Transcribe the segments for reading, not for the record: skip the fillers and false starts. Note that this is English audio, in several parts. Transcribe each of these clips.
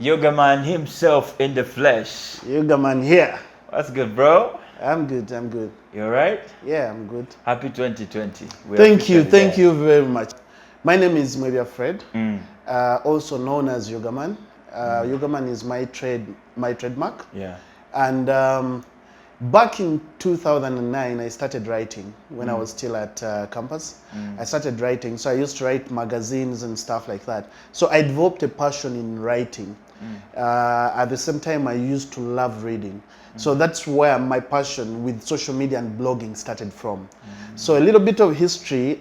Yoga man himself in the flesh. Yoga man here. What's good, bro? I'm good. You alright? Yeah, I'm good. Happy 2020. Thank you very much. My name is Mwebia Fred, also known as Yoga man. Yoga man is my trademark. Yeah. And back in 2009, I started writing when I was still at campus. I started writing, so I used to write magazines and stuff like that. So I developed a passion in writing. At the same time, I used to love reading. So that's where my passion with social media and blogging started from. So a little bit of history.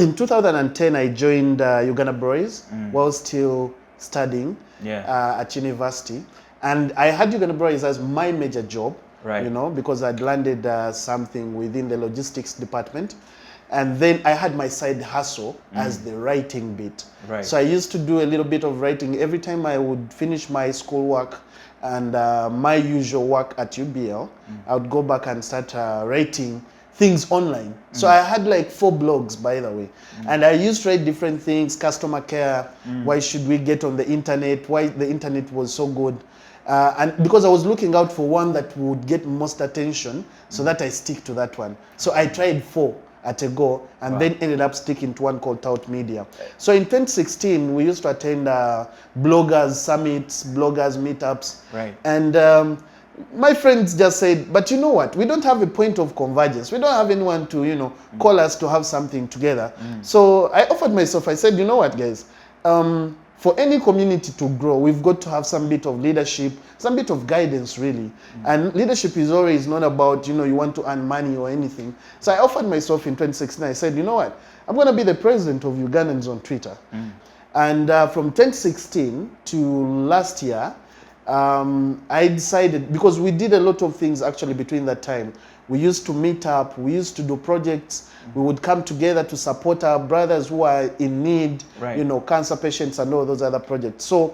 In 2010, I joined Uganda Boys while still studying at university. And I had Uganda Boys as my major job, you know, because I'd landed something within the logistics department. And then I had my side hustle as the writing bit. So I used to do a little bit of writing every time I would finish my schoolwork and my usual work at UBL. I would go back and start writing things online. So I had like 4 blogs, by the way. And I used to write different things, customer care, why should we get on the internet, why the internet was so good. And because I was looking out for one that would get most attention, so that I stick to that one. So I tried 4 at a go, and then ended up sticking to one called Tout Media. So in 2016, we used to attend bloggers summits, bloggers meetups. And my friends just said, but you know what? We don't have a point of convergence. We don't have anyone to, you know, call us to have something together. So I offered myself, I said, you know what, guys? For any community to grow, we've got to have some bit of leadership, some bit of guidance, really. And leadership is always not about, you know, you want to earn money or anything. So I offered myself in 2016. I said, you know what? I'm going to be the president of Ugandans on Twitter. And from 2016 to last year, I decided, because we did a lot of things actually between that time. We used to meet up, we used to do projects, we would come together to support our brothers who are in need, you know, cancer patients and all those other projects. So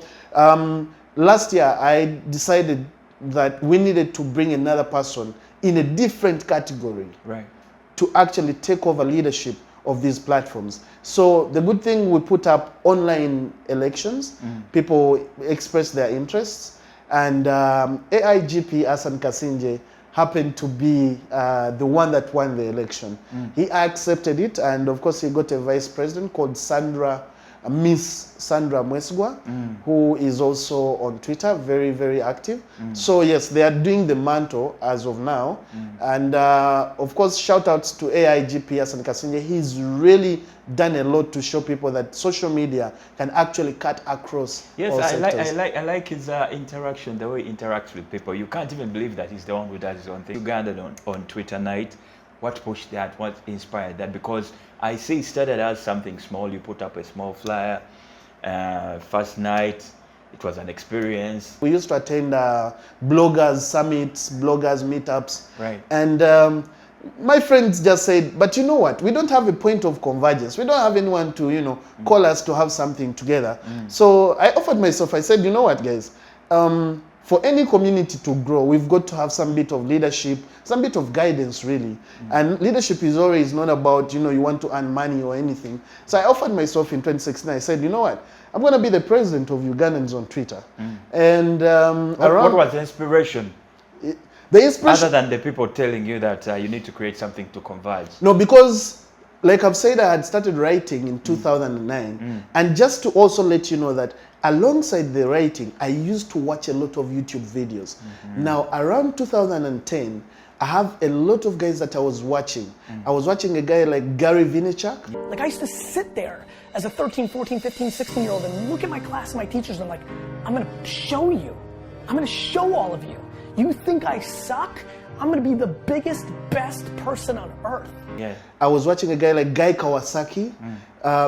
last year I decided that we needed to bring another person in a different category to actually take over leadership of these platforms. So the good thing, we put up online elections, people express their interests, and AIGP Asan Kasinje happened to be the one that won the election. He accepted it, and of course he got a vice president called Miss Sandra Mwesgwa, who is also on Twitter, very, very active. So yes, they are doing the mantle as of now. And of course, shout outs to AIGP Asan Kasinje. He's really done a lot to show people that social media can actually cut across all sectors. I like his interaction, the way he interacts with people. You can't even believe that he's the one who does his own thing. Uganda on Twitter night. What pushed that? What inspired that? Because I see it started as something small. You put up a small flyer. First night, it was an experience. We used to attend bloggers summits, bloggers meetups. And my friends just said, but you know what? We don't have a point of convergence. We don't have anyone to, you know, call us to have something together. So I offered myself, I said, you know what, guys? For any community to grow, we've got to have some bit of leadership, some bit of guidance, really. And leadership is always not about, you know, you want to earn money or anything. So I offered myself in 2016. I said, you know what? I'm going to be the president of Ugandans on Twitter. And what was the inspiration? The inspiration, other than the people telling you that you need to create something to converge. No, because like I've said, I had started writing in 2009. And just to also let you know that alongside the writing, I used to watch a lot of YouTube videos. Now, around 2010, I have a lot of guys that I was watching. I was watching a guy like Gary Vaynerchuk. Like I used to sit there as a 13, 14, 15, 16-year-old and look at my class and my teachers and I'm like, I'm going to show you. I'm going to show all of you. You think I suck? I'm going to be the biggest, best person on earth. I was watching a guy like Guy Kawasaki.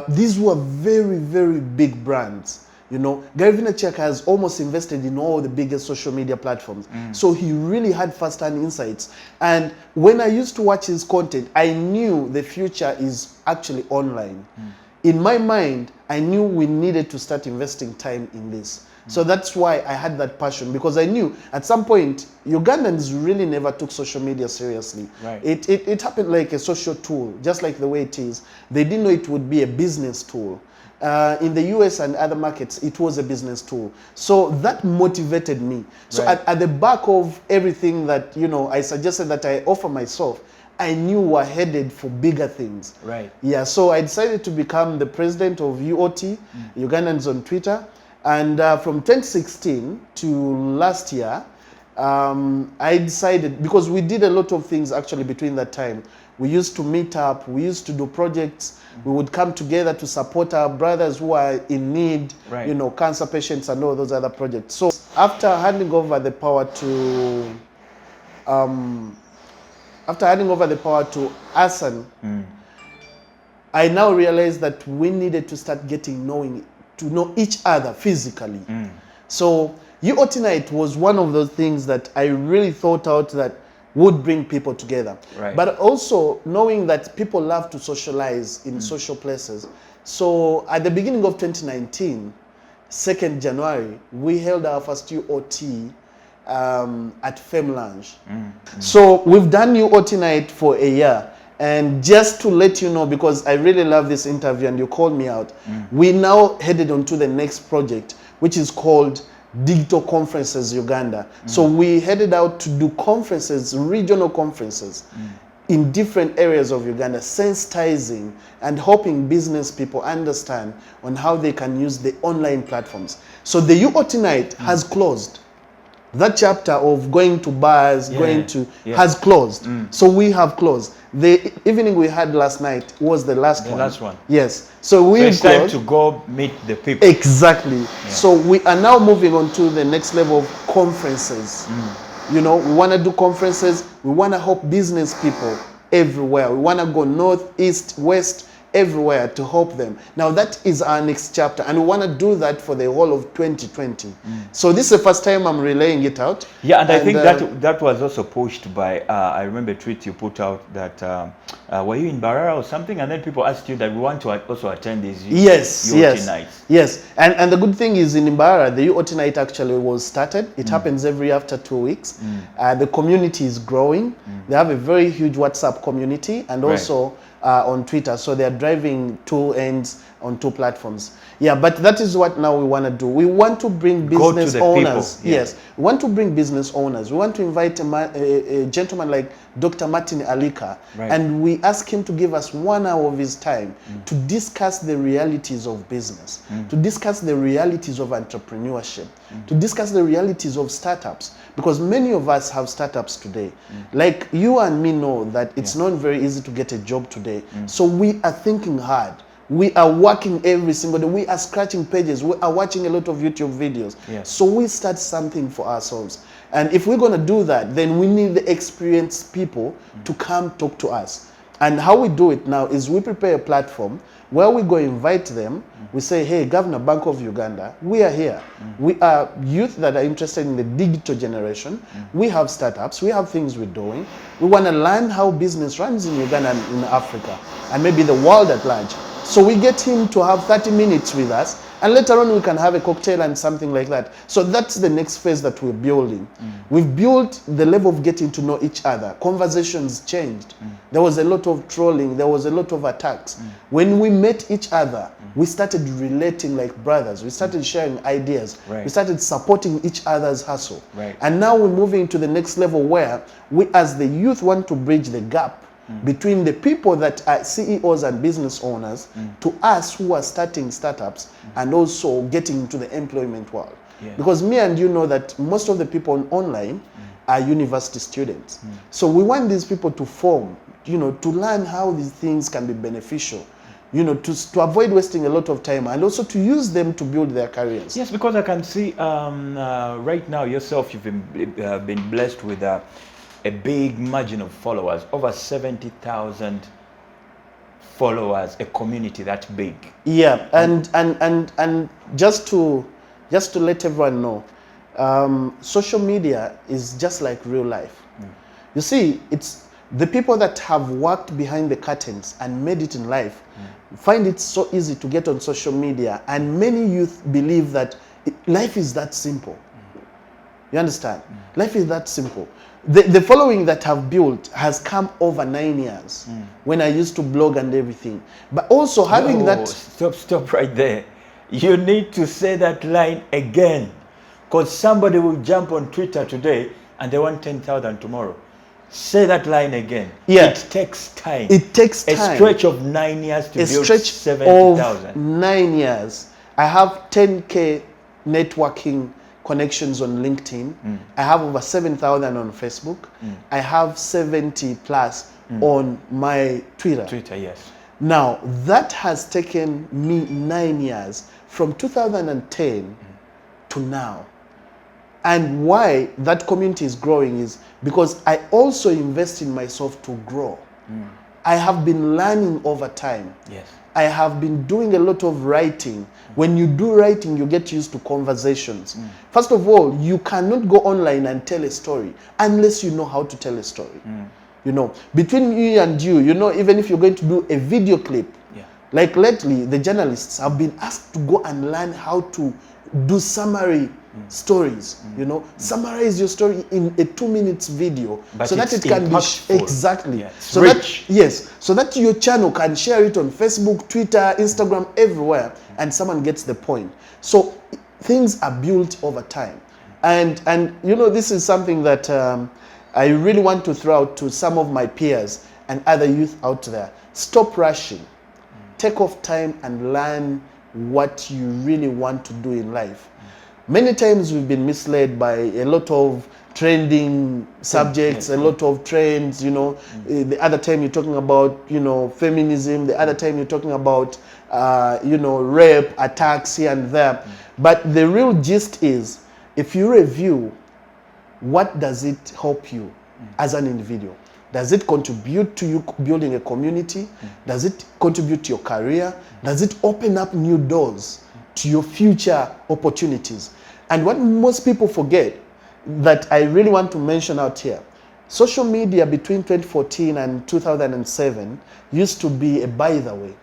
These were very, very big brands. You know, Gary Vaynerchuk has almost invested in all the biggest social media platforms. So he really had first-hand insights. And when I used to watch his content, I knew the future is actually online. In my mind, I knew we needed to start investing time in this. So that's why I had that passion, because I knew at some point Ugandans really never took social media seriously. It happened like a social tool, just like the way it is. They didn't know it would be a business tool. in the US and other markets, it was a business tool. So that motivated me. So Right. at the back of everything that, you know, I suggested that I offer myself, I knew we're headed for bigger things. Right. Yeah, so I decided to become the president of UOT, Ugandans on Twitter. And from 2016 to last year, I decided, because we did a lot of things actually between that time. We used to meet up, we used to do projects, we would come together to support our brothers who are in need, Right. you know, cancer patients and all those other projects. So after handing over the power to, Hassan, I now realized that we needed to start to know each other physically. So UOT Night was one of those things that I really thought out that would bring people together. Right. But also knowing that people love to socialize in social places. So at the beginning of 2019, 2nd January, we held our first UOT at Femme Lounge. So we've done UOT Night for a year. And just to let you know, because I really love this interview and you called me out, we now headed on to the next project, which is called Digital Conferences Uganda. So we headed out to do conferences, regional conferences in different areas of Uganda, sensitizing and helping business people understand on how they can use the online platforms. So the UOT Night has closed. That chapter of going to bars, has closed. So we have closed. The evening we had last night was the last one. Last one. Yes. So we it's time to go meet the people. Exactly. So we are now moving on to the next level of conferences. You know, we want to do conferences. We want to help business people everywhere. We want to go north, east, west, everywhere to help them. Now that is our next chapter, and we want to do that for the whole of 2020. So this is the first time I'm relaying it out. Yeah, and I think that was also pushed by, I remember a tweet you put out that, were you in Barara or something? And then people asked you that we want to also attend these UOT nights. Yes, and the good thing is in Imbara, the UOT night actually was started. It happens every after 2 weeks. The community is growing. They have a very huge WhatsApp community, and also on Twitter, so they are driving two ends on two platforms. Yeah, but that is what now we want to do. We want to bring business owners. Yes, we want to bring business owners. We want to invite a gentleman like Dr. Martin Alika, and we ask him to give us 1 hour of his time to discuss the realities of business, to discuss the realities of entrepreneurship, to discuss the realities of startups, because many of us have startups today. Like you and me know that it's not very easy to get a job today. So we are thinking hard. We are working every single day. We are scratching pages. We are watching a lot of YouTube videos. So we start something for ourselves. And if we're going to do that, then we need the experienced people to come talk to us. And how we do it now is we prepare a platform where we go invite them. We say, hey, Governor Bank of Uganda, we are here. We are youth that are interested in the digital generation. We have startups. We have things we're doing. We want to learn how business runs in Uganda and in Africa, and maybe the world at large. So we get him to have 30 minutes with us, and later on we can have a cocktail and something like that. So that's the next phase that we're building. We've built the level of getting to know each other. Conversations changed. There was a lot of trolling. There was a lot of attacks. When we met each other, we started relating like brothers. We started sharing ideas. We started supporting each other's hustle. And now we're moving to the next level where we as the youth want to bridge the gap between the people that are CEOs and business owners to us who are starting startups and also getting into the employment world. Because me and you know that most of the people online are university students. So we want these people to form, you know, to learn how these things can be beneficial, you know, to avoid wasting a lot of time and also to use them to build their careers. Yes, because I can see right now yourself, you've been blessed with a big margin of followers, over 70,000 followers, a community that big. Yeah, and just to let everyone know, social media is just like real life. You see, it's the people that have worked behind the curtains and made it in life find it so easy to get on social media, and many youth believe that life is that simple. You understand? Life is that simple. The following that I've built has come over 9 years when I used to blog and everything. But also having that... Stop right there. You need to say that line again. Because somebody will jump on Twitter today and they want 10,000 tomorrow. Say that line again. Yeah. It takes time. It takes time. A stretch of 9 years to build stretch 70,000. of 9 years. I have 10K networking connections on LinkedIn. I have over 7,000 on Facebook. I have 70 plus on my Twitter. Twitter, yes. Now, that has taken me 9 years from 2010 to now. And why that community is growing is because I also invest in myself to grow. I have been learning over time. Yes. I have been doing a lot of writing. When you do writing, you get used to conversations. First of all, you cannot go online and tell a story unless you know how to tell a story. You know, between me and you, you know, even if you're going to do a video clip, like lately, the journalists have been asked to go and learn how to do summary stories. You know, summarize your story in a 2 minutes video, but so that it can impactful. be exactly So rich. so that your channel can share it on Facebook, Twitter, Instagram, everywhere, and someone gets the point. So things are built over time, and you know, this is something that I really want to throw out to some of my peers and other youth out there. Stop rushing. Take off time and learn what you really want to do in life. Many times we've been misled by a lot of trending subjects, a lot of trends, you know. The other time you're talking about, you know, feminism. The other time you're talking about, you know, rape, attacks here and there. But the real gist is, if you review, what does it help you as an individual? Does it contribute to you building a community? Does it contribute to your career? Does it open up new doors to your future opportunities? And what most people forget that I really want to mention out here, social media between 2014 and 2007 used to be a by the way.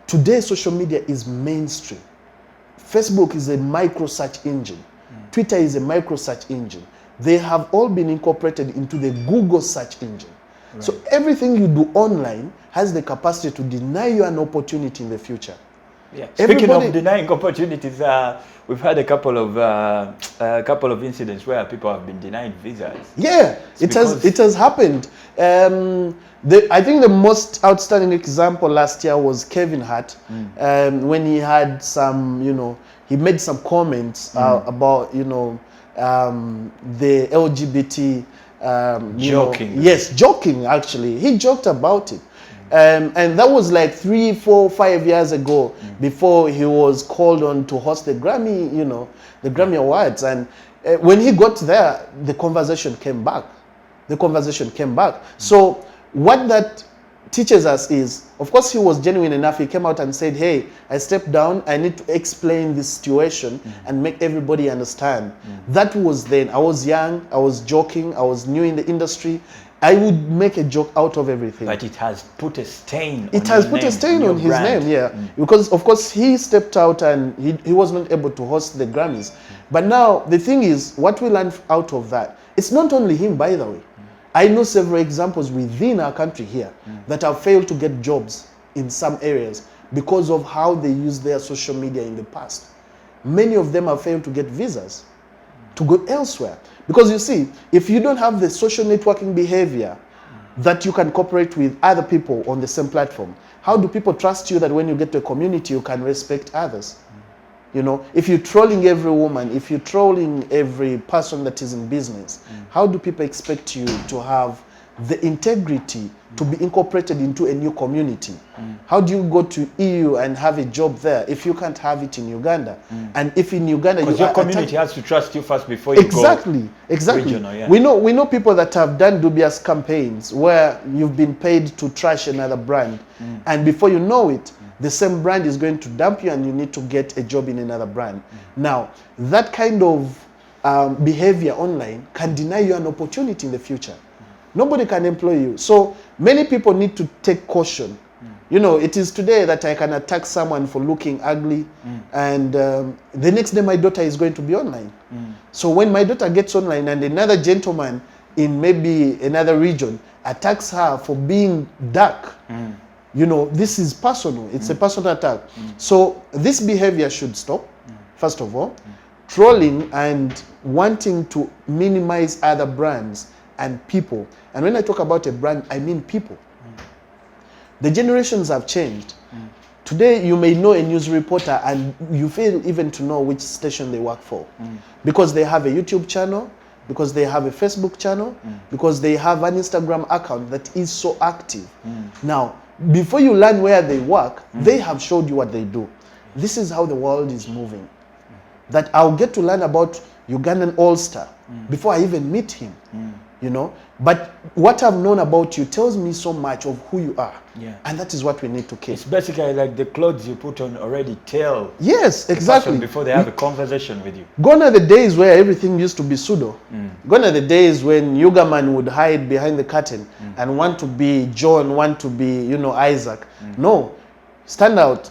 Today, social media is mainstream. Facebook is a micro search engine. Twitter is a micro search engine. They have all been incorporated into the Google search engine. So everything you do online has the capacity to deny you an opportunity in the future. Speaking of denying opportunities, we've had a couple of incidents where people have been denied visas. It has happened. I think the most outstanding example last year was Kevin Hart, when he had some, you know, he made some comments about, you know, the LGBT joking. Joking actually. He joked about it. And that was like 3, 4, 5 years ago, before he was called on to host the Grammy, you know, the Grammy Awards. And when he got there, the conversation came back. So what that teaches us is, of course, he was genuine enough. He came out and said, hey, I stepped down. I need to explain this situation and make everybody understand. That was then. I was young. I was joking. I was new in the industry. I would make a joke out of everything. But it has put a stain It has put a stain on his name, Because, of course, he stepped out and he was not able to host the Grammys. But now, the thing is, what we learned out of that, it's not only him, by the way. I know several examples within our country here that have failed to get jobs in some areas because of how they used their social media in the past. Many of them have failed to get visas to go elsewhere. Because you see, if you don't have the social networking behavior that you can cooperate with other people on the same platform, how do people trust you that when you get to a community, you can respect others? You know, if you're trolling every woman, if you're trolling every person that is in business, how do people expect you to have the integrity to be incorporated into a new community? How do you go to EU and have a job there if you can't have it in Uganda? And if in Uganda, because your community has to trust you first before you go regional, We know people that have done dubious campaigns where you've been paid to trash another brand, and before you know it, the same brand is going to dump you and you need to get a job in another brand. Now, that kind of behavior online can deny you an opportunity in the future. Nobody can employ you. So many people need to take caution You know, it is today that I can attack someone for looking ugly, and the next day my daughter is going to be online. So when my daughter gets online and another gentleman in maybe another region attacks her for being dark, you know, this is personal. It's a personal attack. So this behavior should stop, first of all. Trolling and wanting to minimize other brands and people. And when I talk about a brand, I mean people. The generations have changed. Today, you may know a news reporter and you fail even to know which station they work for. Because they have a YouTube channel, because they have a Facebook channel, because they have an Instagram account that is so active. Now, before you learn where they work, they have showed you what they do. This is how the world is moving. That I'll get to learn about Ugandan All-Star before I even meet him. You know, but what I've known about you tells me so much of who you are, and that is what we need to keep. It's basically like the clothes you put on already tell. Yes, exactly. Before they have a conversation with you. Gone are the days where everything used to be pseudo. Gone are the days when Yugaman would hide behind the curtain and want to be John, want to be, you know, Isaac. No, stand out,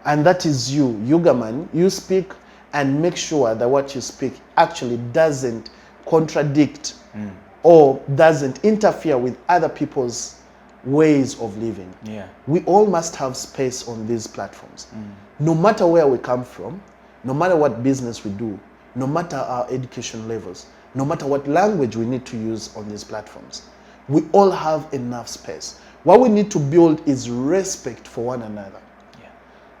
and that is you, Yugaman. You speak and make sure that what you speak actually doesn't contradict or doesn't interfere with other people's ways of living. We all must have space on these platforms. No matter where we come from, no matter what business we do, no matter our education levels, no matter what language we need to use on these platforms, we all have enough space. What we need to build is respect for one another.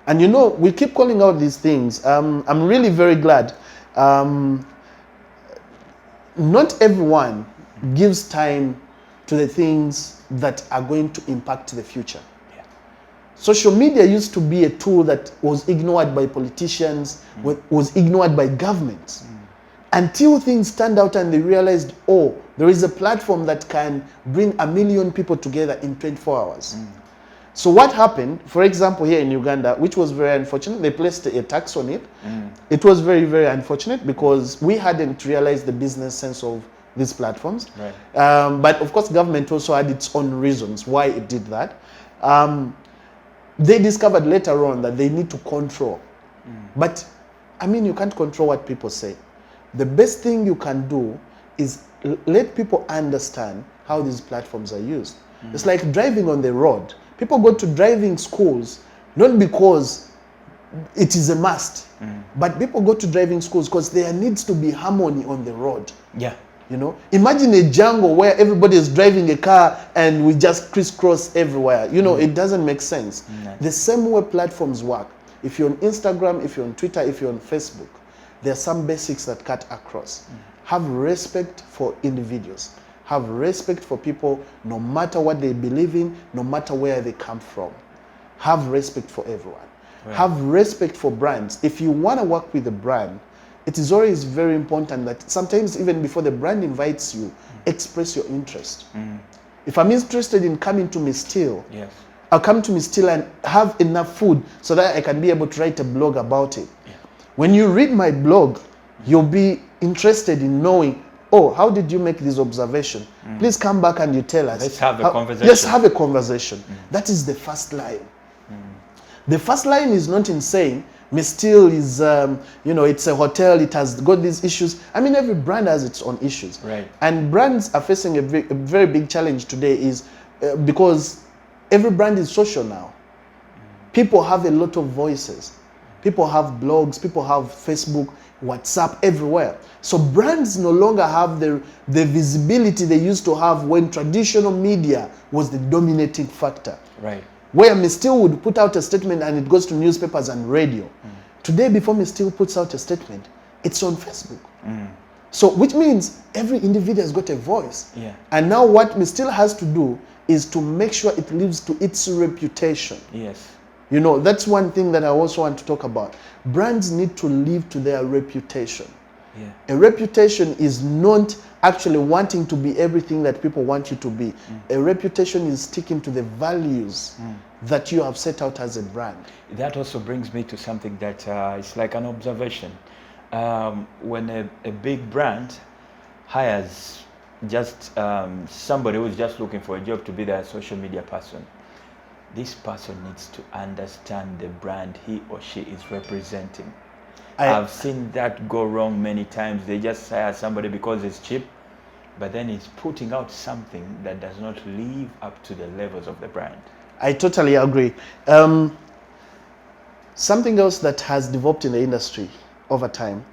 And you know, we keep calling out these things. I'm really very glad. Not everyone gives time to the things that are going to impact the future. Social media used to be a tool that was ignored by politicians, was ignored by governments. Until things turned out and they realized, oh, there is a platform that can bring 1 million people together in 24 hours. So what happened, for example, here in Uganda, which was very unfortunate, they placed a tax on it. It was very, very unfortunate because we hadn't realized the business sense of these platforms. But of course, government also had its own reasons why it did that. They discovered later on that they need to control. But, I mean, you can't control what people say. The best thing you can do is let people understand how these platforms are used. It's like driving on the road. People go to driving schools not because it is a must, but people go to driving schools because there needs to be harmony on the road. You know, imagine a jungle where everybody is driving a car and we just crisscross everywhere. You know, it doesn't make sense. The same way platforms work. If you're on Instagram, if you're on Twitter, if you're on Facebook, there are some basics that cut across. Have respect for individuals. Have respect for people, no matter what they believe in, no matter where they come from. Have respect for everyone. Have respect for brands. If you want to work with a brand, it is always very important that sometimes even before the brand invites you, express your interest. If I'm interested in coming to Mistil, I'll come to Mistil and have enough food so that I can be able to write a blog about it. When you read my blog, you'll be interested in knowing, oh, how did you make this observation? Please come back and you tell us. Let's have a conversation. Let's have a conversation. That is the first line. The first line is not in saying, Mistil is, you know, it's a hotel, it has got these issues. I mean, every brand has its own issues. And brands are facing a very big challenge today is because every brand is social now. People have a lot of voices. People have blogs, people have Facebook, WhatsApp, everywhere. So brands no longer have the visibility they used to have when traditional media was the dominating factor. Where Mistil would put out a statement and it goes to newspapers and radio. Today, before Mistil puts out a statement, it's on Facebook. So, which means every individual has got a voice. And now what Mistil has to do is to make sure it lives to its reputation. You know, that's one thing that I also want to talk about. Brands need to live to their reputation. A reputation is not actually wanting to be everything that people want you to be. A reputation is sticking to the values that you have set out as a brand. That also brings me to something that is like an observation. When a big brand hires just somebody who's just looking for a job to be their social media person, this person needs to understand the brand he or she is representing. I- I've seen that go wrong many times. They just hire somebody because it's cheap, but then it's putting out something that does not live up to the levels of the brand. I totally agree. Something else that has developed in the industry over time,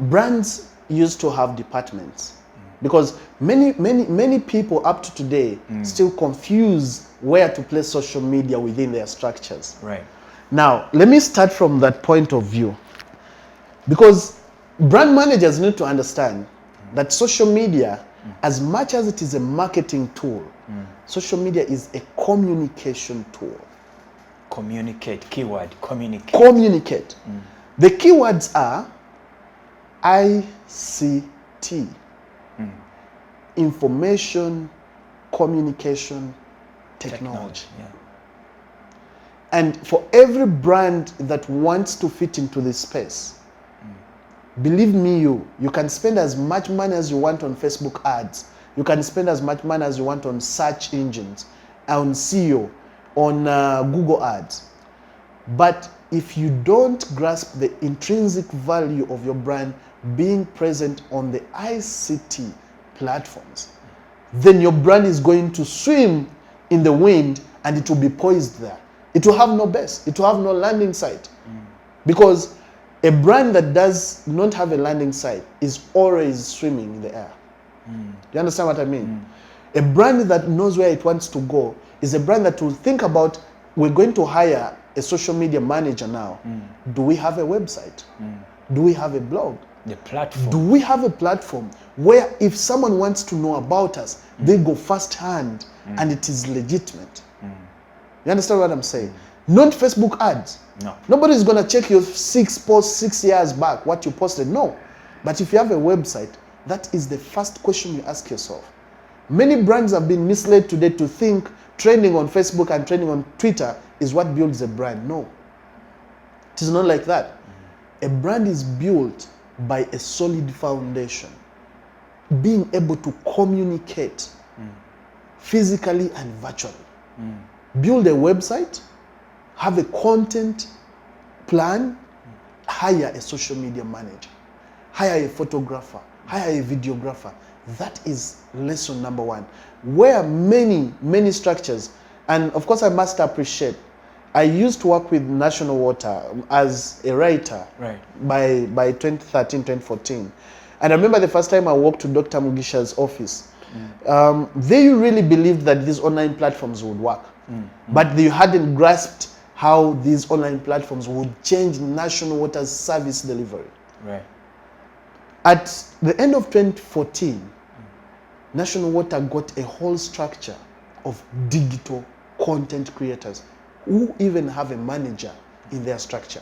brands used to have departments because many people up to today still confuse where to place social media within their structures. Right. Now, let me start from that point of view because brand managers need to understand that social media, as much as it is a marketing tool, social media is a communication tool. Communicate, keyword, communicate. Communicate. The keywords are ICT, information, communication, technology. Yeah. And for every brand that wants to fit into this space, believe me, you can spend as much money as you want on Facebook ads. You can spend as much money as you want on search engines, on SEO, on Google ads. But if you don't grasp the intrinsic value of your brand being present on the ICT platforms, then your brand is going to swim in the wind and it will be poised there. It will have no base. It will have no landing site. Because a brand that does not have a landing site is always swimming in the air. You understand what I mean? A brand that knows where it wants to go is a brand that will think about, we're going to hire a social media manager now. Do we have a website? Do we have a blog? The platform. Do we have a platform where if someone wants to know about us, they go first hand and it is legitimate? You understand what I'm saying? Not Facebook ads. No. Nobody's going to check your 6 posts 6 years back, what you posted. No. But if you have a website, that is the first question you ask yourself. Many brands have been misled today to think trending on Facebook and trending on Twitter is what builds a brand. No. It is not like that. A brand is built by a solid foundation. Being able to communicate physically and virtually. Build a website, have a content plan, hire a social media manager, hire a photographer, hire a videographer. That is lesson number one. Where many structures, and of course I must appreciate, I used to work with National Water as a writer by 2013, 2014. And I remember the first time I walked to Dr. Mugisha's office. They really believed that these online platforms would work. But they hadn't grasped how these online platforms would change National Water's service delivery. Right. At the end of 2014, National Water got a whole structure of digital content creators who even have a manager in their structure.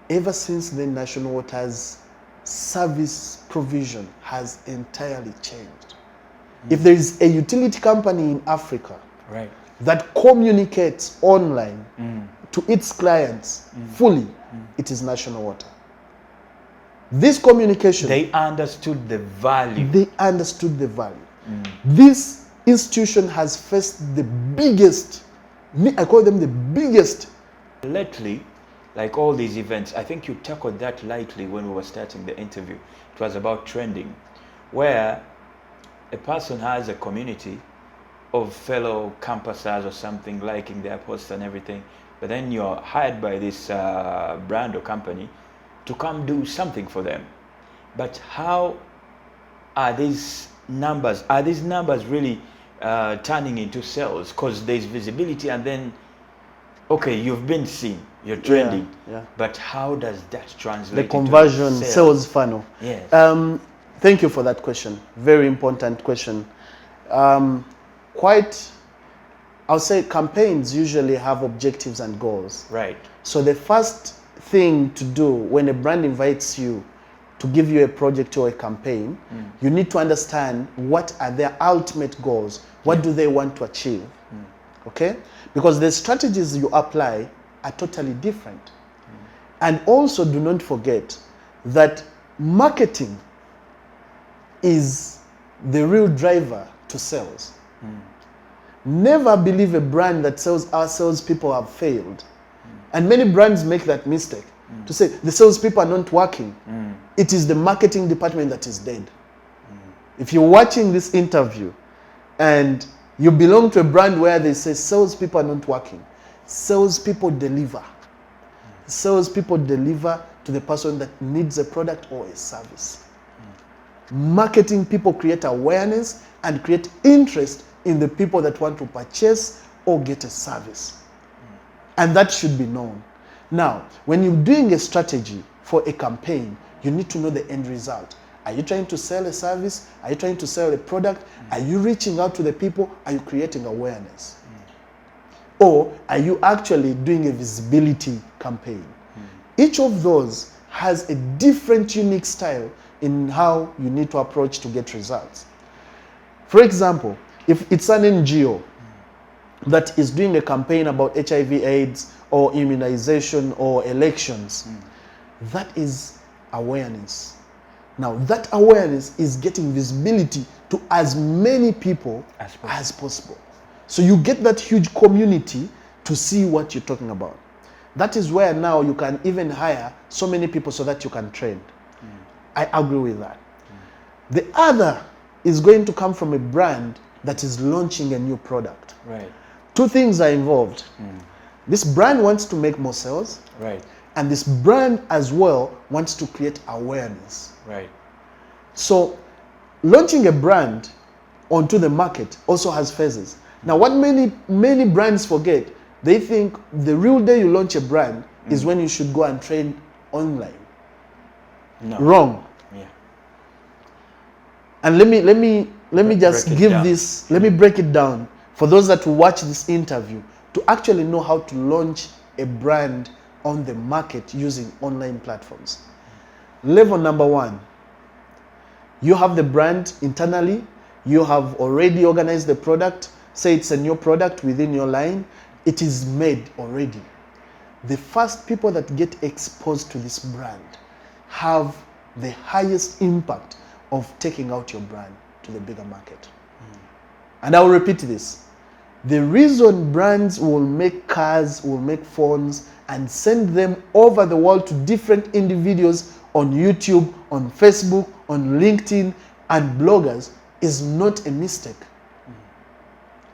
Ever since then, National Water's service provision has entirely changed. If there is a utility company in Africa that communicates online to its clients fully, it is National Water. This communication, They understood the value. they understood the value. This institution has faced the biggest, I call them the biggest. Lately, like all these events, I think you tackled that lightly when we were starting the interview. It was about trending, where a person has a community of fellow campusers or something liking their posts and everything, but then you're hired by this brand or company to come do something for them. But how are these numbers? Are these numbers really turning into sales? Because there's visibility and then, okay, you've been seen, you're trending, but how does that translate The conversion into sales funnel. Yes. Thank you for that question. Very important question. I'll say campaigns usually have objectives and goals. Right. So the first thing to do when a brand invites you to give you a project or a campaign, you need to understand what are their ultimate goals. What do they want to achieve? Okay? Because the strategies you apply are totally different. And also do not forget that marketing is the real driver to sales. Never believe a brand that sells our salespeople have failed. And many brands make that mistake to say the salespeople are not working. It is the marketing department that is dead. If you're watching this interview and you belong to a brand where they say salespeople are not working, salespeople deliver. Salespeople deliver to the person that needs a product or a service. Marketing people create awareness and create interest in the people that want to purchase or get a service. And that should be known. Now, when you're doing a strategy for a campaign, you need to know the end result. Are you trying to sell a service? Are you trying to sell a product? Are you reaching out to the people? Are you creating awareness? Or are you actually doing a visibility campaign? Each of those has a different unique style in how you need to approach to get results. For example, if it's an NGO that is doing a campaign about HIV/AIDS or immunization or elections, that is awareness. Now, that awareness is getting visibility to as many people as possible. So you get that huge community to see what you're talking about. That is where now you can even hire so many people so that you can train. I agree with that. The other is going to come from a brand that is launching a new product. Right. Two things are involved. This brand wants to make more sales. Right. And this brand as well wants to create awareness. Right. So launching a brand onto the market also has phases. Now what many brands forget, they think the real day you launch a brand is when you should go and train online. No. Wrong. Yeah. And let me just Break it give down. this, let me break it down for those that will watch this interview to actually know how to launch a brand on the market using online platforms. Level number one, you have the brand internally, you have already organized the product, say it's a new product within your line, it is made already. The first people that get exposed to this brand have the highest impact of taking out your brand to the bigger market. And I will repeat this. The reason brands will make cars, will make phones, and send them over the world to different individuals on YouTube, on Facebook, on LinkedIn, and bloggers is not a mistake.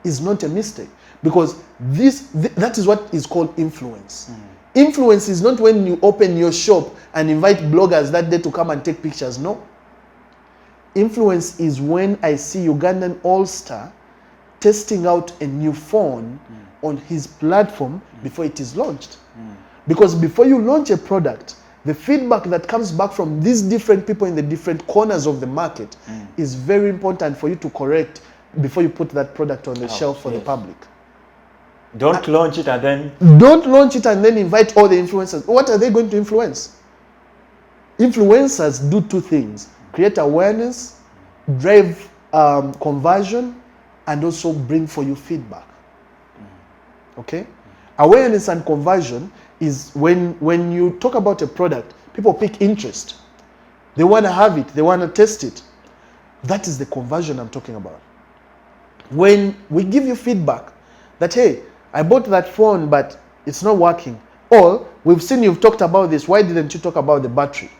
Is not a mistake. Because that is what is called influence. Influence is not when you open your shop and invite bloggers that day to come and take pictures. No. Influence is when I see Ugandan All-Star testing out a new phone on his platform before it is launched. Because before you launch a product, the feedback that comes back from these different people in the different corners of the market is very important for you to correct before you put that product on the shelf for the public. Don't launch it and then... Don't launch it and then invite all the influencers. What are they going to influence? Influencers do two things. Create awareness, drive conversion, and also bring for you feedback. Okay? Awareness and conversion is when you talk about a product, people pick interest. They want to have it. They want to test it. That is the conversion I'm talking about. When we give you feedback that, hey, I bought that phone, but it's not working. Or, we've seen you've talked about this. Why didn't you talk about the battery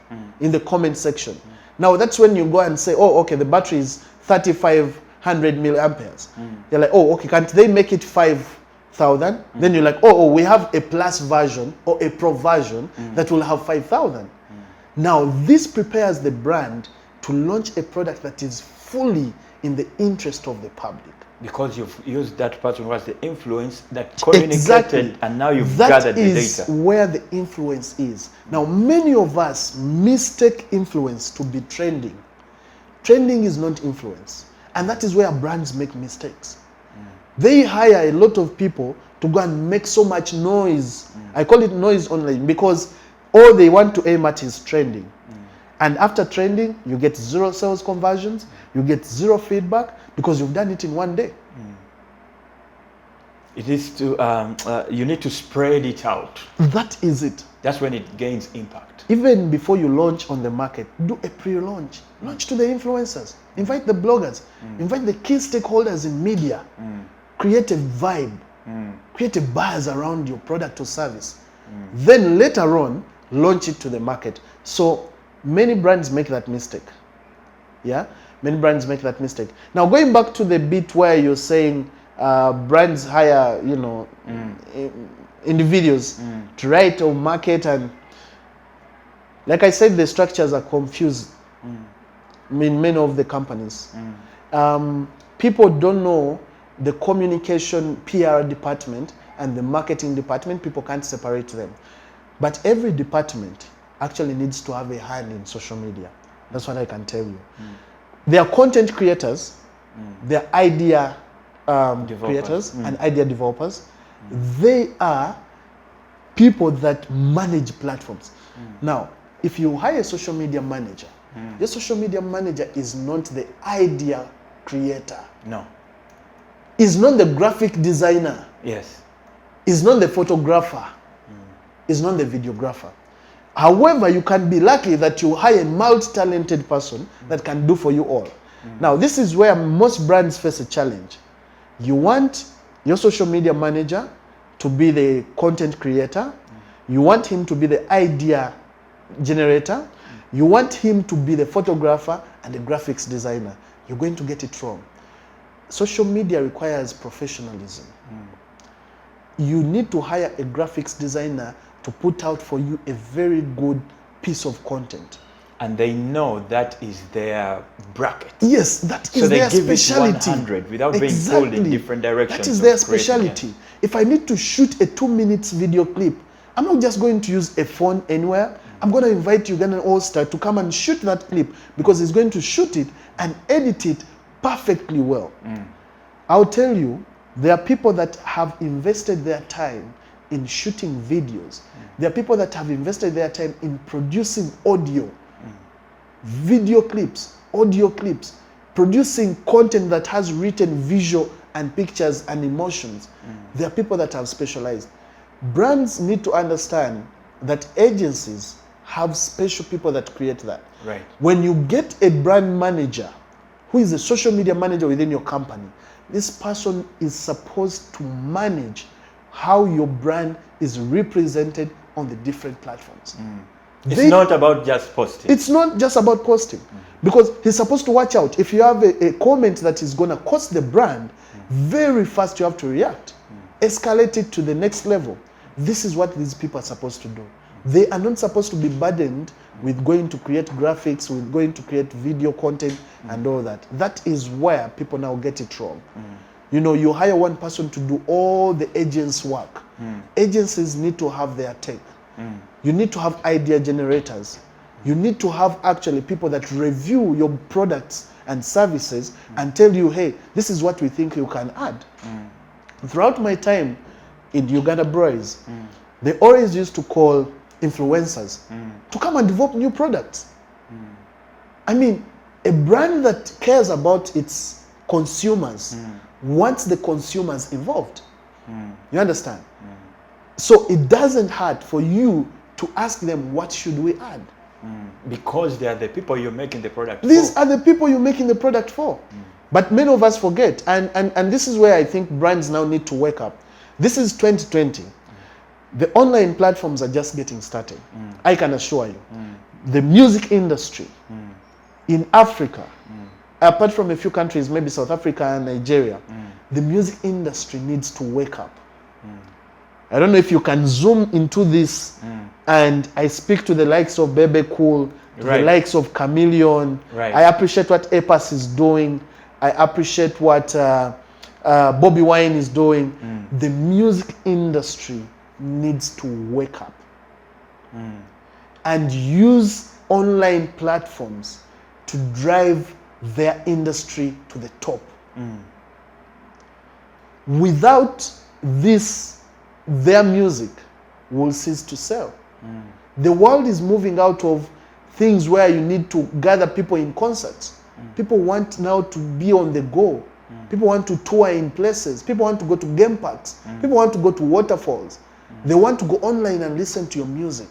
in the comment section? Now, that's when you go and say, oh, okay, the battery is 3,500 milliamperes. You're like, oh, okay, can't they make it 5,000? Then you're like, oh, we have a plus version or a pro version that will have 5,000. Now, this prepares the brand to launch a product that is fully in the interest of the public. Because you've used that person who has the influence that communicated, Exactly. and now you've gathered the That is data. where the influence is. Now, many of us mistake influence to be trending. Trending is not influence. And that is where brands make mistakes. They hire a lot of people to go and make so much noise. I call it noise online because all they want to aim at is trending. And after trending, you get zero sales conversions, you get zero feedback because you've done it in one day. It is to, you need to spread it out. That is it. That's when it gains impact. Even before you launch on the market, do a pre-launch. Launch to the influencers. Invite the bloggers. Invite the key stakeholders in media. create a vibe, create a buzz around your product or service. Then later on, launch it to the market. So many brands make that mistake. Yeah, many brands make that mistake. Now going back to the bit where you're saying brands hire, you know, individuals to write or market, and like I said, the structures are confused in many of the companies. People don't know the communication PR department and the marketing department. People can't separate them. But every department actually needs to have a hand in social media. That's what I can tell you. They are content creators, they are idea creators and idea developers. They are people that manage platforms. Now, if you hire a social media manager, your social media manager is not the idea creator. No. Is not the graphic designer. Yes. Is not the photographer. Is not the videographer. However, you can be lucky that you hire a multi-talented person that can do for you all. Now, this is where most brands face a challenge. You want your social media manager to be the content creator. You want him to be the idea generator. You want him to be the photographer and the graphics designer. You're going to get it wrong. Social media requires professionalism. You need to hire a graphics designer to put out for you a very good piece of content. And they know that is their bracket. Yes, that is so their they give specialty. It 100 without being pulled in different directions. That is their specialty. If I need to shoot a 2-minute video clip, I'm not just going to use a phone anywhere. I'm going to invite Ugandan All-Star to come and shoot that clip, because he's going to shoot it and edit it perfectly well. I'll tell you, there are people that have invested their time in shooting videos. There are people that have invested their time in producing audio, video clips, audio clips, producing content that has written visual and pictures and emotions. There are people that have specialized. Brands need to understand that agencies have special people that create that. Right. When you get a brand manager who is a social media manager within your company, this person is supposed to manage how your brand is represented on the different platforms. It's not about just posting. It's not just about posting. Because he's supposed to watch out. If you have a comment that is going to cost the brand, very fast you have to react. Escalate it to the next level. This is what these people are supposed to do. They are not supposed to be burdened with going to create graphics, with going to create video content and all that. That is where people now get it wrong. You know, you hire one person to do all the agents' work. Agencies need to have their take. You need to have idea generators. You need to have actually people that review your products and services and tell you, hey, this is what we think you can add. Throughout my time in Uganda Boys, they always used to call influencers to come and develop new products. I mean, a brand that cares about its consumers wants the consumers involved. You understand? So it doesn't hurt for you to ask them, what should we add? Because they are the people you're making the product These for. are the people you're making the product for. But many of us forget. And this is where I think brands now need to wake up. This is 2020. The online platforms are just getting started. I can assure you. The music industry in Africa, apart from a few countries, maybe South Africa and Nigeria, the music industry needs to wake up. I don't know if you can zoom into this, and I speak to the likes of Bebe Cool, to the likes of Chameleon. I appreciate what Epas is doing. I appreciate what Bobby Wine is doing. The music industry needs to wake up and use online platforms to drive their industry to the top. Without this, their music will cease to sell. The world is moving out of things where you need to gather people in concerts. People want now to be on the go. People want to tour in places. People want to go to game parks. People want to go to waterfalls. They want to go online and listen to your music.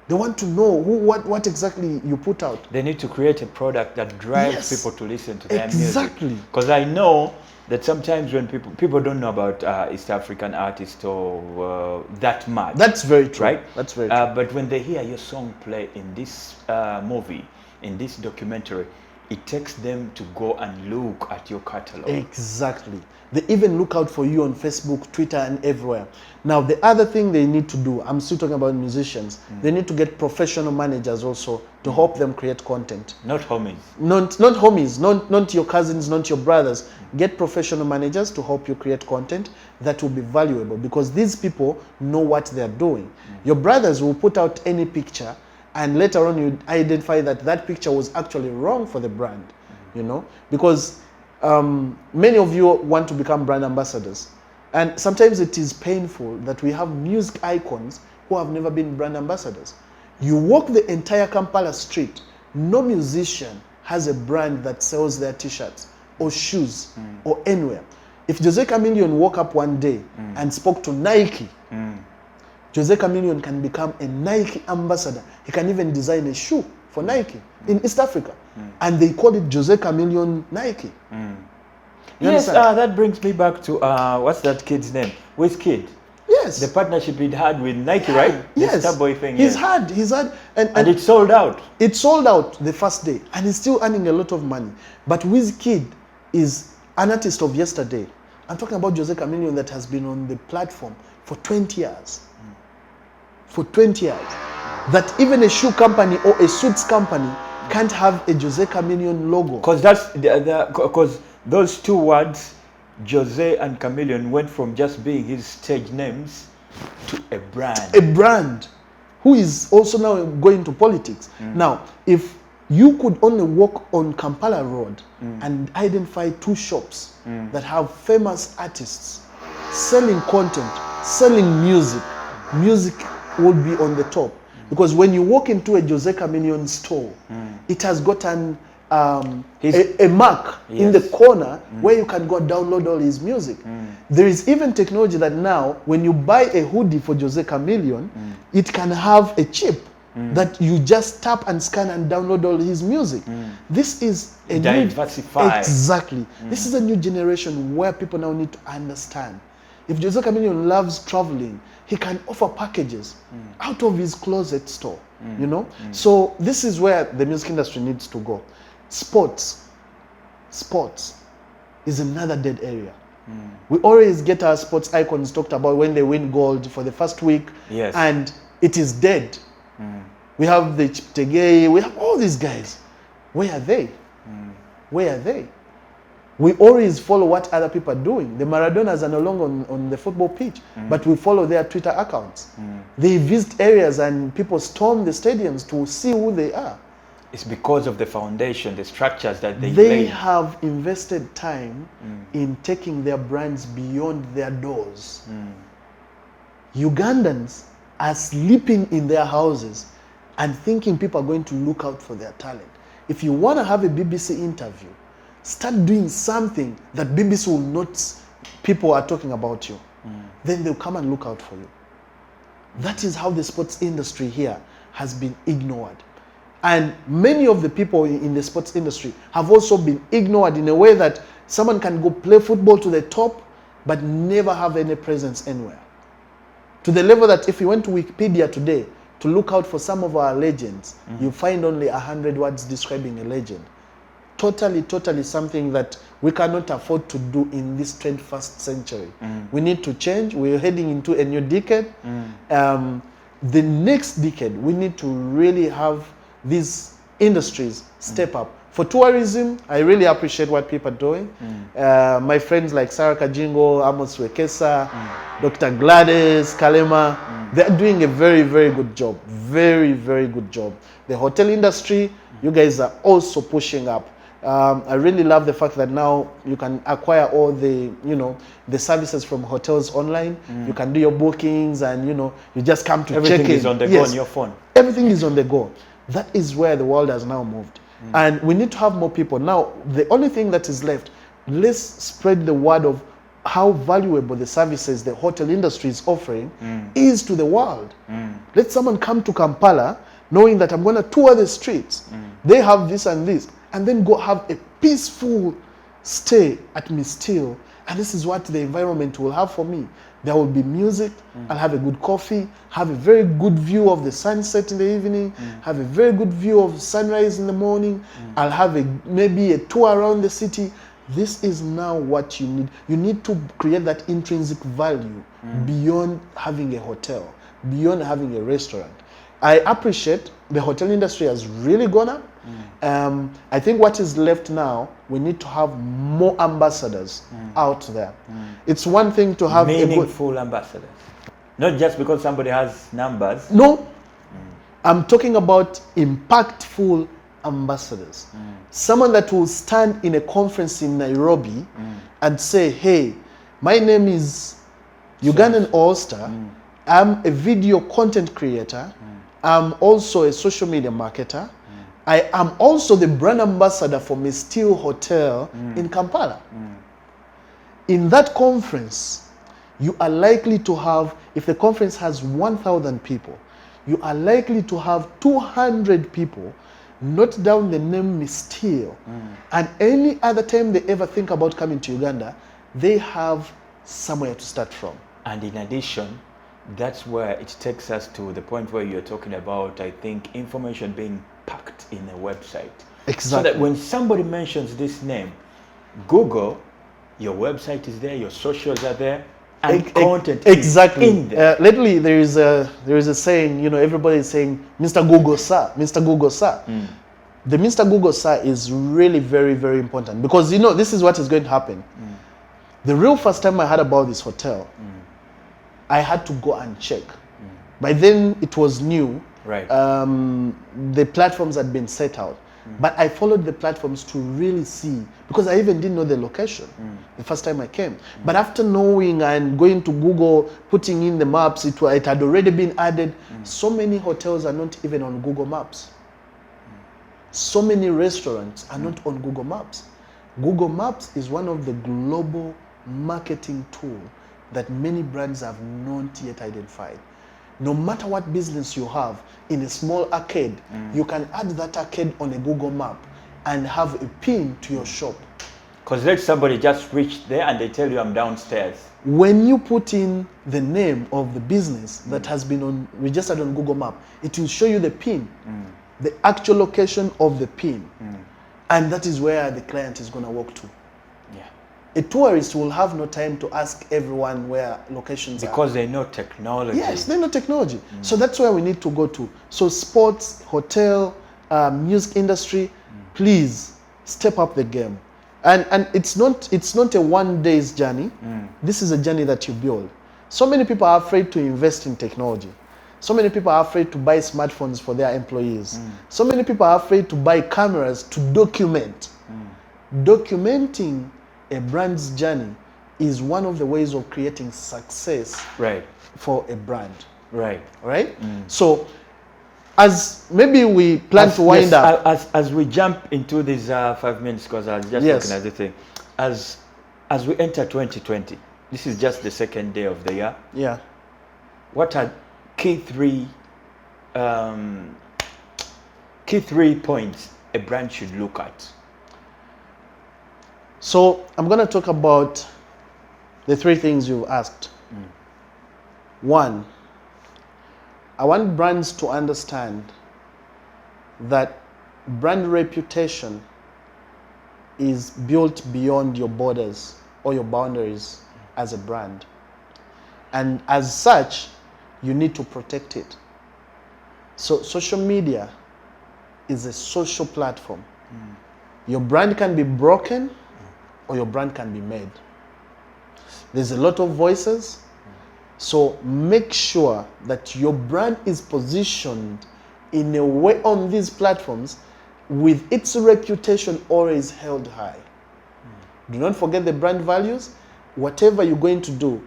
They want to know what exactly you put out. They need to create a product that drives Yes. people to listen to their Exactly. music. Because I know that sometimes when people don't know about East African artists or that much. That's very true. Right? That's very true. But when they hear your song play in this movie, in this documentary, it takes them to go and look at your catalog. Exactly. They even look out for you on Facebook, Twitter, and everywhere. Now, the other thing they need to do, I'm still talking about musicians, they need to get professional managers also to help them create content. Not homies. Not homies, not your cousins, not your brothers. Get professional managers to help you create content that will be valuable, because these people know what they're doing. Your brothers will put out any picture, and later on you identify that that picture was actually wrong for the brand, you know, because many of you want to become brand ambassadors, and sometimes it is painful that we have music icons who have never been brand ambassadors. You walk the entire Kampala street, no musician has a brand that sells their t-shirts or shoes or anywhere. If Jose Chameleone woke up one day and spoke to Nike, Jose Chameleone can become a Nike ambassador. He can even design a shoe for Nike in East Africa. And they call it Jose Chameleone Nike. You Yes, understand? that brings me back to, what's that kid's name? Wizkid. Yes. The partnership he had with Nike, right? Yes. The Starboy thing. He's yes. had, And it sold out. it sold out the first day, and he's still earning a lot of money. But Wizkid is an artist of yesterday. I'm talking about Jose Chameleone that has been on the platform for 20 years. For 20 years. That even a shoe company or a suits company can't have a Jose Chameleone logo. Because that's because those two words, Jose and Chameleone, went from just being his stage names to a brand. A brand who is also now going to politics. Now, if you could only walk on Kampala Road and identify two shops that have famous artists selling content, selling music, music would be on the top. Because when you walk into a Jose Chameleone store, it has got a mark in the corner where you can go download all his music. There is even technology that now, when you buy a hoodie for Jose Chameleone, it can have a chip that you just tap and scan and download all his music. This is a Diversify. Exactly. This is a new generation where people now need to understand. If Jose Chameleone loves traveling, he can offer packages out of his closet store, you know? So this is where the music industry needs to go. Sports is another dead area. We always get our sports icons talked about when they win gold for the first week, Yes. and it is dead. We have the Chiptegei, we have all these guys. Where are they? Where are they? We always follow what other people are doing. The Maradonas are no longer on the football pitch, but we follow their Twitter accounts. They visit areas and people storm the stadiums to see who they are. It's because of the foundation, the structures that they They laid. have invested time in taking their brands beyond their doors. Ugandans are sleeping in their houses and thinking people are going to look out for their talent. If you want to have a BBC interview, start doing something that BBC will not, people are talking about you. Then they'll come and look out for you. That is how the sports industry here has been ignored. And many of the people in the sports industry have also been ignored in a way that someone can go play football to the top, but never have any presence anywhere. To the level that if you went to Wikipedia today to look out for some of our legends, you find only 100 words describing a legend. Totally something that we cannot afford to do in this 21st century. We need to change. We're heading into a new decade. The next decade, we need to really have these industries step up. For tourism, I really appreciate what people are doing. My friends like Sarah Kajingo, Amos Wekesa, Dr. Gladys, Kalema, they're doing a very good job. Very good job. The hotel industry, you guys are also pushing up. I really love the fact that now you can acquire all the, the services from hotels online. You can do your bookings and, you just come to check in. Everything is on the go on your phone. Everything is on the go. That is where the world has now moved. And we need to have more people. Now, the only thing that is left, let's spread the word of how valuable the services the hotel industry is offering is to the world. Let someone come to Kampala knowing that I'm going to tour the streets. They have this and this, and then go have a peaceful stay at Mistil. And this is what the environment will have for me. There will be music, I'll have a good coffee, have a very good view of the sunset in the evening, have a very good view of sunrise in the morning, I'll have maybe a tour around the city. This is now what you need. You need to create that intrinsic value beyond having a hotel, beyond having a restaurant. I appreciate the hotel industry has really gone up. I think what is left now, we need to have more ambassadors out there. It's one thing to have meaningful ambassadors, not just because somebody has numbers. No, I'm talking about impactful ambassadors. Someone that will stand in a conference in Nairobi and say, hey, my name is Ugandan All-Star. I'm a video content creator. I'm also a social media marketer. I am also the brand ambassador for Mistil Hotel in Kampala. In that conference, you are likely to have, if the conference has 1,000 people, you are likely to have 200 people note down the name Mistil. And any other time they ever think about coming to Uganda, they have somewhere to start from. And in addition, that's where it takes us to the point where you're talking about, I think, information being packed in a website. Exactly. So that when somebody mentions this name, Google, your website is there, your socials are there, and content exactly. is in there. Lately, there is a saying, you know, everybody is saying, Mr. Google, sir, Mr. Google, sir. The Mr. Google, sir is really very, very important because, you know, this is what is going to happen. The real first time I heard about this hotel, I had to go and check. By then, it was new. Right. The platforms had been set out. But I followed the platforms to really see, because I even didn't know the location the first time I came. But after knowing and going to Google, putting in the maps, it had already been added. So many hotels are not even on Google Maps. So many restaurants are not on Google Maps. Google Maps is one of the global marketing tools that many brands have not yet identified. No matter what business you have, in a small arcade, you can add that arcade on a Google map and have a pin to your shop. Because let somebody just reach there and they tell you I'm downstairs. When you put in the name of the business that has been registered on Google Map, it will show you the pin, the actual location of the pin. And that is where the client is going to walk to. A tourist will have no time to ask everyone where locations are. Because they know technology. Yes, they know technology. So that's where we need to go to. So sports, hotel, music industry, please step up the game. And it's not a one day's journey. This is a journey that you build. So many people are afraid to invest in technology. So many people are afraid to buy smartphones for their employees. So many people are afraid to buy cameras to document. Documenting a brand's journey is one of the ways of creating success for a brand. Right? So, as maybe we plan to wind up. As we jump into these 5 minutes, because I was just looking at the thing. As we enter 2020, this is just the second day of the year. Yeah. What are key three points a brand should look at? So I'm going to talk about the three things you've asked. One, I want brands to understand that brand reputation is built beyond your borders or your boundaries as a brand. And as such, you need to protect it. So social media is a social platform. Your brand can be broken or your brand can be made. There's a lot of voices, so make sure that your brand is positioned in a way on these platforms with its reputation always held high. Do not forget the brand values. Whatever you're going to do,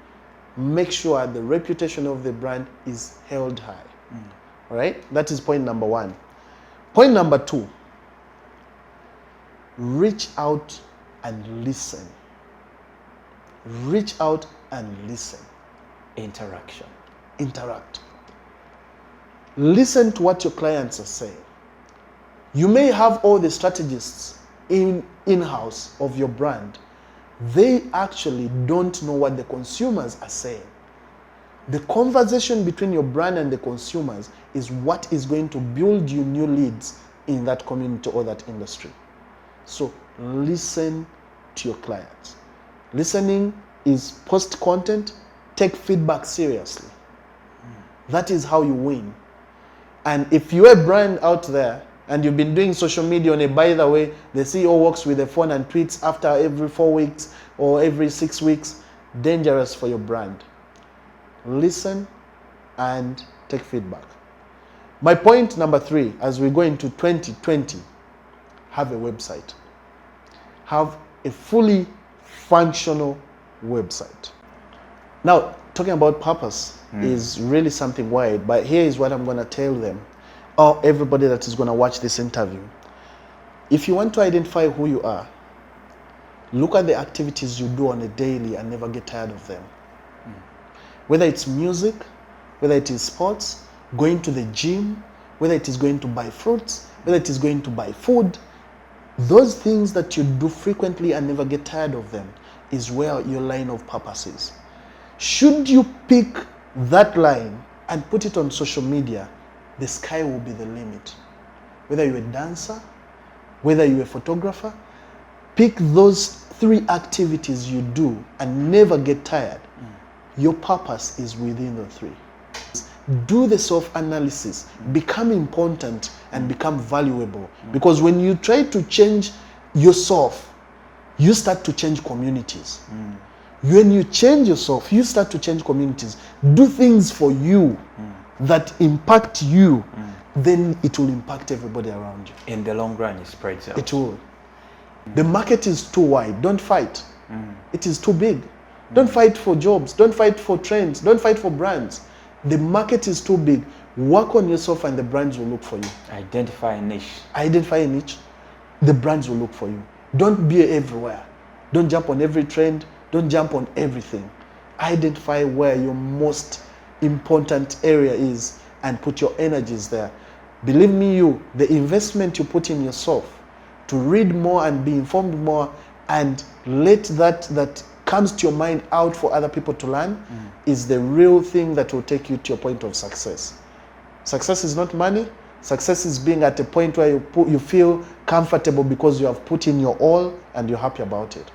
make sure the reputation of the brand is held high. All right? That is point number one. Point number two, reach out and listen. reach out and listen. Interaction. Interact. Listen to what your clients are saying. You may have all the strategists in-house of your brand. They actually don't know what the consumers are saying. The conversation between your brand and the consumers is what is going to build you new leads in that community or that industry. So listen to your clients. Listening is post content. Take feedback seriously. That is how you win. And if you're a brand out there and you've been doing social media on a, by the way, the CEO works with a phone and tweets after every 4 weeks or every 6 weeks, dangerous for your brand. Listen and take feedback. My point number 3, as we go into 2020, have a website. Have a fully functional website. Now, talking about purpose is really something wide, but here is what I'm going to tell them, or everybody that is going to watch this interview. If you want to identify who you are, look at the activities you do on a daily and never get tired of them. Whether it's music, whether it is sports, going to the gym, whether it is going to buy fruits, whether it is going to buy food, those things that you do frequently and never get tired of them is where your line of purpose is. Should you pick that line and put it on social media, the sky will be the limit. Whether you're a dancer, whether you're a photographer, pick those 3 activities you do and never get tired. Your purpose is within the 3. Do the self-analysis, become important and become valuable. Because when you try to change yourself, you start to change communities. When you change yourself, you start to change communities. Do things for you that impact you, then it will impact everybody around you. In the long run, it spreads out. It will. The market is too wide. Don't fight. It is too big. Don't fight for jobs. Don't fight for trends. Don't fight for brands. The market is too big. Work on yourself and the brands will look for you. Identify a niche. Identify a niche. The brands will look for you. Don't be everywhere. Don't jump on every trend. Don't jump on everything. Identify where your most important area is and put your energies there. Believe me, the investment you put in yourself to read more and be informed more and let that comes to your mind out for other people to learn is the real thing that will take you to your point of success. Success is not money. Success is being at a point where you feel comfortable because you have put in your all and you're happy about it.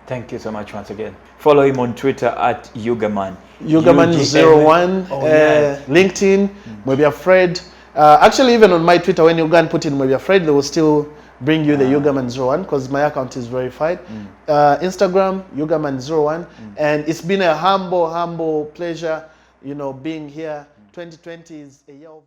Thank you so much once again. Follow him on Twitter at Yugaman. Yugaman01, LinkedIn, Maybe Afraid. Actually, even on my Twitter, when you go and put in Maybe Afraid, they will still bring you the Yugaman01 because my account is verified. Instagram, Yugaman01. And it's been a humble pleasure, being here. 2020 is a year of